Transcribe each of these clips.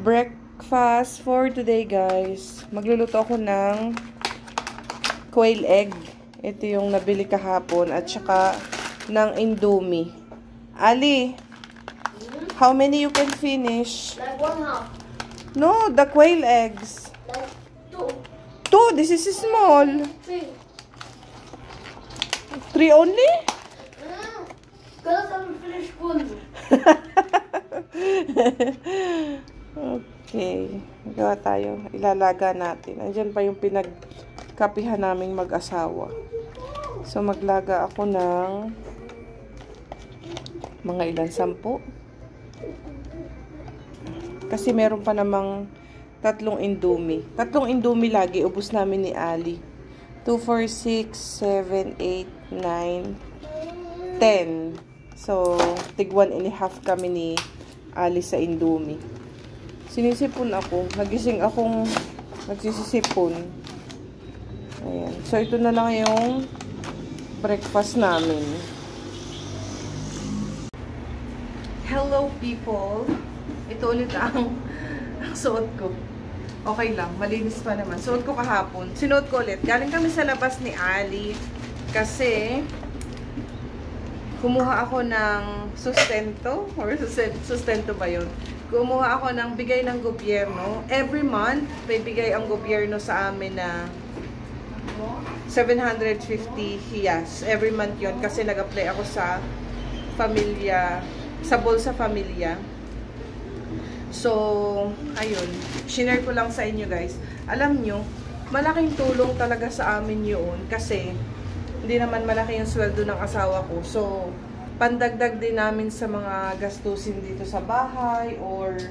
Breakfast for today, guys. Magluluto ako ng quail egg. Ito yung nabili kahapon at saka ng Indomie. Ali, how many you can finish? Like 1/2. No, the quail eggs. Like 2. 2, this is small. 3. 3 only? Because I'm finished one. Okay. Magawa tayo. Ilalaga natin. Andyan pa yung pinagkapihan naming mag-asawa. So, maglaga ako ng mga ilan, 10. Kasi meron pa namang 3 Indomie. 3 Indomie lagi. Ubus namin ni Ali. 2, 4, 6, 7, 8, 9, 10. So, tig 1.5 kami ni Ali sa Indomie. Sinisipon ako. Nagising akong nagsisisipon. Ayan. So, ito na lang yung breakfast namin. Hello, people. Ito ulit ang suot ko. Okay lang. Malinis pa naman. Suot ko kahapon. Sinuot ko ulit. Galing kami sa labas ni Ali. Kasi kumuha ako ng sustento. Or sustento ba yun? Kumuha ako ng bigay ng gobyerno. Every month, may bigay ang gobyerno sa amin na 750 hiyas. Every month yun. Kasi nag-apply ako sa pamilya, sa Bolsa Familia. So, ayun. Shinare ko lang sa inyo, guys. Alam nyo, malaking tulong talaga sa amin yun. Kasi, hindi naman malaki yung sweldo ng asawa ko. So, pandagdag din namin sa mga gastusin dito sa bahay or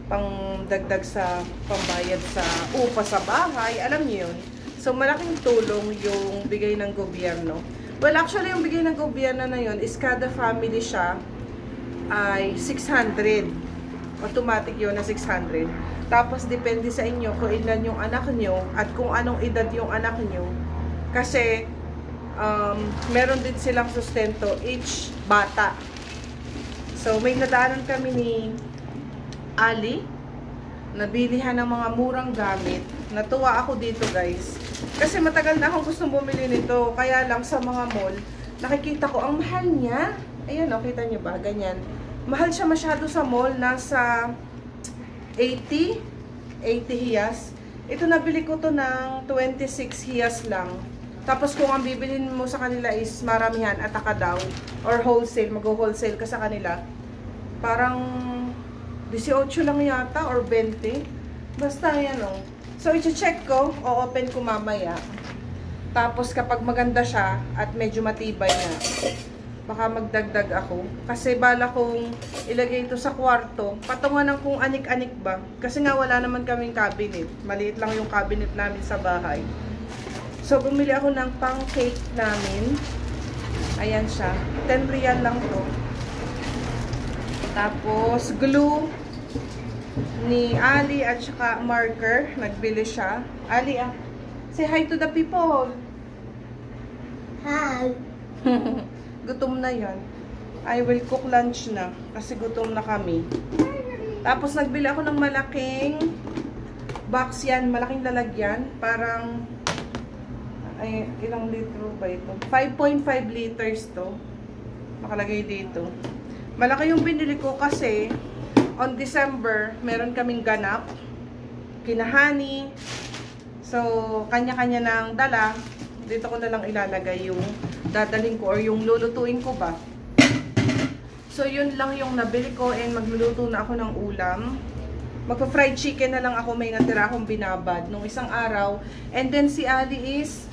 pangdagdag sa pambayad sa upa sa bahay. Alam niyo yun? So, malaking tulong yung bigay ng gobyerno. Well, actually, yung bigay ng gobyerno na yun is kada family siya ay 600. Automatic yun na 600. Tapos, depende sa inyo kung ilan yung anak nyo at kung anong edad yung anak nyo. Kasi, meron din silang sustento each bata. So, may nadaanan kami ni Ali. Nabilihan ng mga murang gamit. Natuwa ako dito, guys. Kasi matagal na akong gustong bumili nito. Kaya lang sa mga mall, nakikita ko, ang mahal niya. Ayan, kita nyo ba? Ganyan. Mahal siya masyado sa mall. Nasa 80 hiyas. Ito, nabili ko to ng 26 hiyas lang. Tapos kung ang bibilin mo sa kanila is maramihan at taka daw or wholesale, mag-wholesale ka sa kanila, parang 18 lang yata or 20. Basta yan o. So, i-check ko, o-open ko mamaya. Tapos kapag maganda siya at medyo matibay na, baka magdagdag ako. Kasi bala kong ilagay ito sa kwarto, patungan ng kung anik-anik ba. Kasi nga wala naman kaming cabinet. Maliit lang yung cabinet namin sa bahay. So, bumili ako ng pang-cake namin. Ayan siya. 10 real lang to. Tapos, glue ni Ali at saka marker. Nagbili siya. Ali, say hi to the people. Hi. Gutom na yan. I will cook lunch na. Kasi gutom na kami. Tapos, nagbili ako ng malaking box yan. Malaking lalagyan. Parang ay, ilang litro ba ito? 5.5 liters to. Nakalagay dito. Malaki yung binili ko kasi on December, meron kaming ganap. Kinahani. So, kanya-kanya ng dala. Dito ko na lang ilalagay yung dadaling ko or yung lulutuin ko ba. So, yun lang yung nabili ko and magluluto na ako ng ulam. Magpa-fried chicken na lang ako. May natira akong binabad nung isang araw. And then si Ali is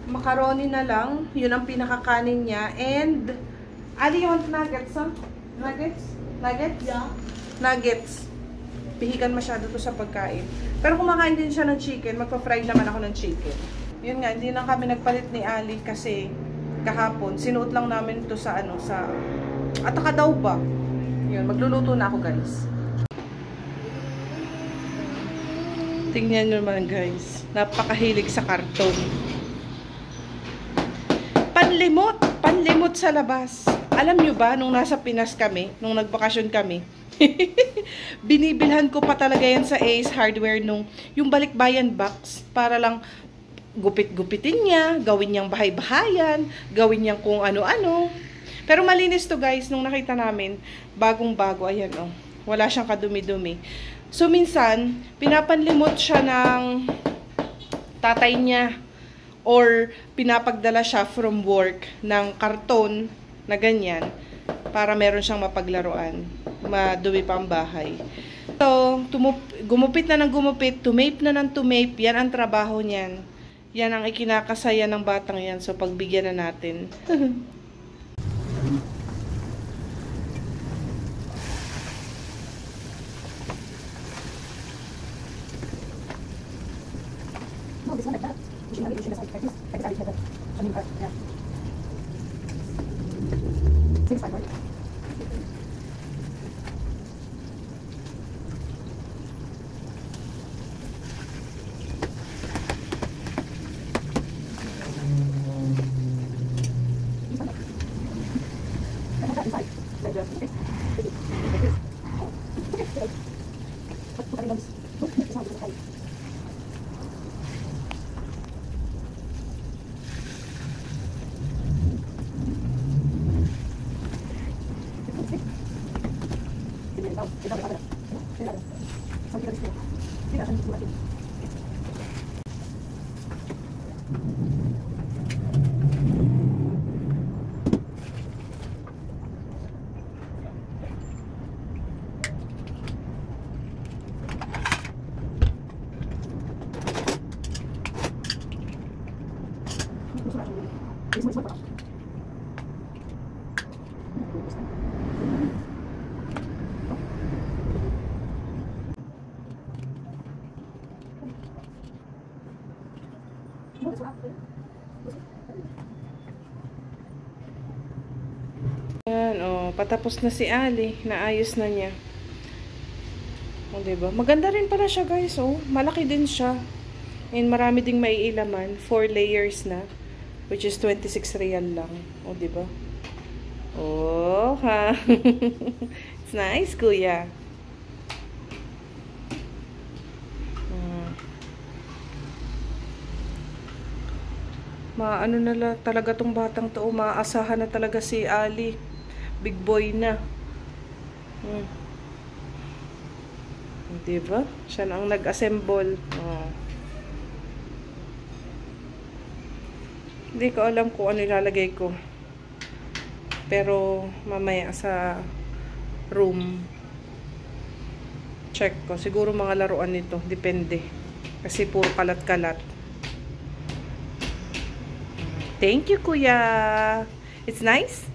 macaroni na lang. Yun ang pinakakanin niya. And, Ali, you want nuggets, huh? Nuggets? Nuggets? Yeah. Nuggets. Pihikan masyado to sa pagkain. Pero kumakain din siya ng chicken. Magpa-fry naman ako ng chicken. Yun nga, hindi na kami nagpalit ni Ali kasi kahapon, sinuot lang namin to sa ano, sa ataka daw ba? Yun, magluluto na ako, guys. Tingnan nyo naman, guys. Napakahilig sa karton. Panlimot sa labas. Alam nyo ba, nung nasa Pinas kami, nung nagbakasyon kami, binibilhan ko pa talaga yan sa Ace Hardware yung balikbayan box para lang gupit-gupitin niya, gawin niyang bahay-bahayan, gawin niyang kung ano-ano. Pero malinis to guys, nung nakita namin, bagong-bago, ayan oh, wala siyang kadumi-dumi. So minsan, pinapanlimot siya ng tatay niya or pinapagdala siya from work ng karton na ganyan para meron siyang mapaglaruan. Madumi pa ang bahay. So, gumupit na ng gumupit, tumape na ng tumape, yan ang trabaho niyan. Yan ang ikinakasaya ng batang yan. So, pagbigyan na natin. Ayan, oh, patapos na si Ali. Naayos na niya. O, diba? Maganda rin pala siya, guys. Oh, malaki din siya. And marami ding maiilaman. 4 layers na. Which is 26 real lang. O, diba? Oh, ha? It's nice, kuya. Maano na talaga tong batang to. Maaasahan na talaga si Ali. Big boy na. Diba? Siya na ang nag-assemble. Oh. Hindi ko alam kung ano ilalagay ko. Pero mamaya sa room check ko. Siguro mga laruan nito. Depende. Kasi puro kalat-kalat. Thank you, kuya. It's nice.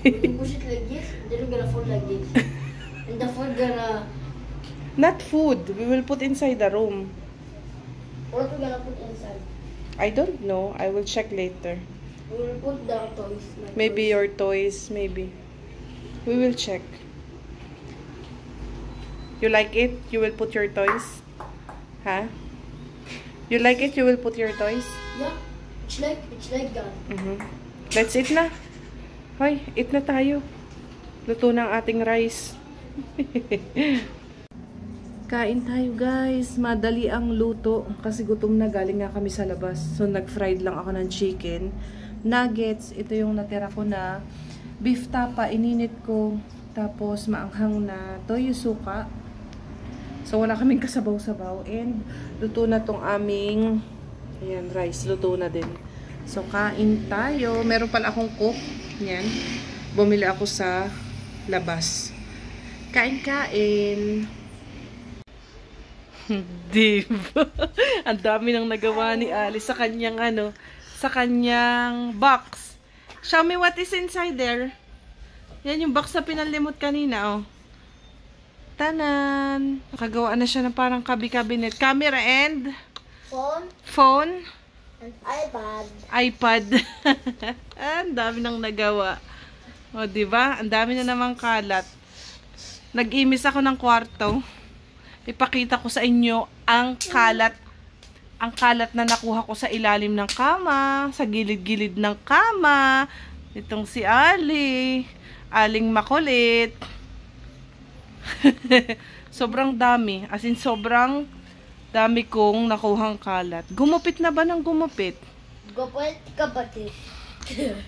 You push it like this, then you're gonna fold like this. And the food gonna... Not food. We will put inside the room. What we're gonna put inside? I don't know. I will check later. We will put the toys. Maybe your toys. Maybe. We will check. You like it? You will put your toys? Huh? You like it? You will put your toys? Yeah. It's like gun. Let's eat na. Hoy, eat na tayo. Luto ng ating rice. Kain tayo, guys. Madali ang luto. Kasi gutom na, galing nga kami sa labas. So, nag-fried lang ako ng chicken. Nuggets. Ito yung natira ko na beef tapa. Ininit ko. Tapos, maanghang na toyo suka. So, wala kaming kasabaw-sabaw. And, luto na tong aming ayan, rice. Luto na din. So, kain tayo. Meron pala akong cook. Yan. Bumili ako sa labas. Kain-kain. Diba? Ang dami nang nagawa ni Ali sa kanyang sa kanyang box. Show me what is inside there. Yan yung box na pinalimot kanina, oh. Tanan! Nakagawa na siya ng parang cabinet. Camera and phone. And iPad. iPad. Ang dami nang nagawa. O, diba? Ang dami na namang kalat. Nag-imis ako ng kwarto. Ipakita ko sa inyo ang kalat. Ang kalat na nakuha ko sa ilalim ng kama, sa gilid-gilid ng kama, Itong si Ali. Aling makulit. Sobrang dami. As in, sobrang dami kong nakuhang kalat. Gumupit na ba ng gumupit? Gupit kapatid.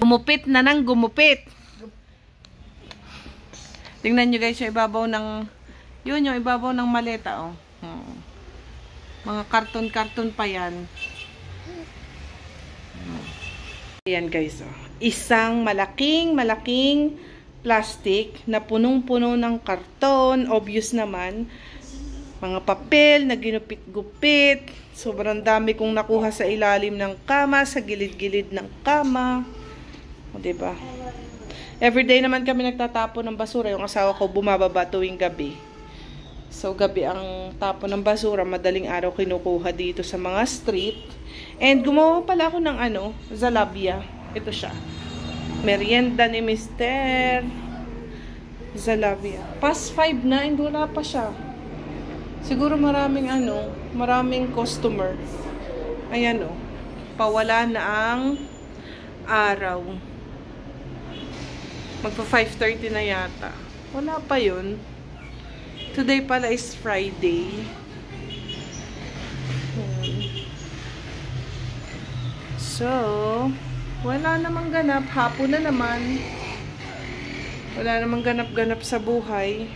Gumupit na ng gumupit. Tingnan nyo guys, yung ibabaw ng... Yun, yung ibabaw ng maleta, oh. Mga karton-karton pa yan. Ayan guys, oh. Isang malaking plastic na punong-puno ng karton. Obvious naman. Mga papel na ginupit-gupit. Sobrang dami kong nakuha sa ilalim ng kama, sa gilid-gilid ng kama. O, diba? Everyday naman kami nagtatapon ng basura. Yung asawa ko bumababa tuwing gabi. So, gabi ang tapon ng basura. Madaling araw kinukuha dito sa mga street. And gumawa pala ako ng Zalabia. Ito siya. Merienda ni Mr. Zalabia. Past 5 na, and wala pa siya. Siguro maraming maraming customer. Ayan o. Pawala na ang araw. Magpa 5:30 na yata. Wala pa yun. Today pala is Friday. So, wala namang ganap. Hapon na naman. Wala namang ganap-ganap sa buhay.